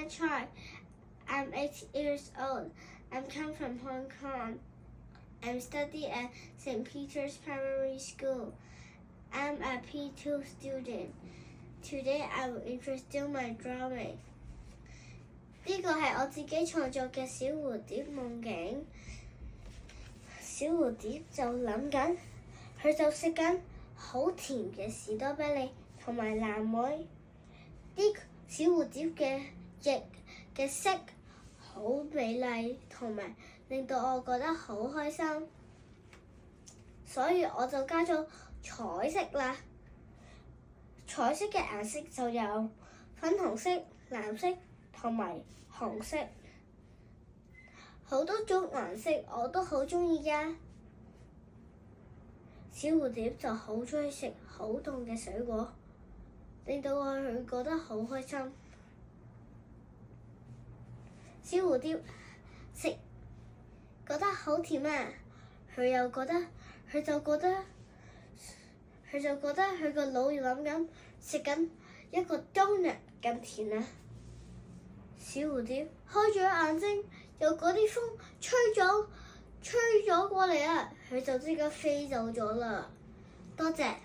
Chai. I'm 8 years old. I come from Hong Kong. I'm studying at St. Peter's Primary School. I'm a P2 student. Today I will introduce my drawing. 呢個係我自己創作嘅小蝴蝶夢境。小蝴蝶就諗緊，佢就食緊好甜嘅士多啤梨同埋藍莓。啲小蝴蝶嘅翼嘅色好美麗，同埋令到我覺得好開心，所以我就加咗彩色啦。彩色嘅顏色就有粉紅色、藍色同埋紅色，好多種顏色我都好鍾意㗎。小蝴蝶就好鍾意食好凍嘅水果，令到佢覺得好開心。小蝴蝶食覺得好甜啊！佢就覺得佢個腦諗緊食緊一個 donut 咁甜啊！小蝴蝶開咗眼睛，有嗰啲風吹咗過嚟啊！佢就即刻飛走咗啦。多謝。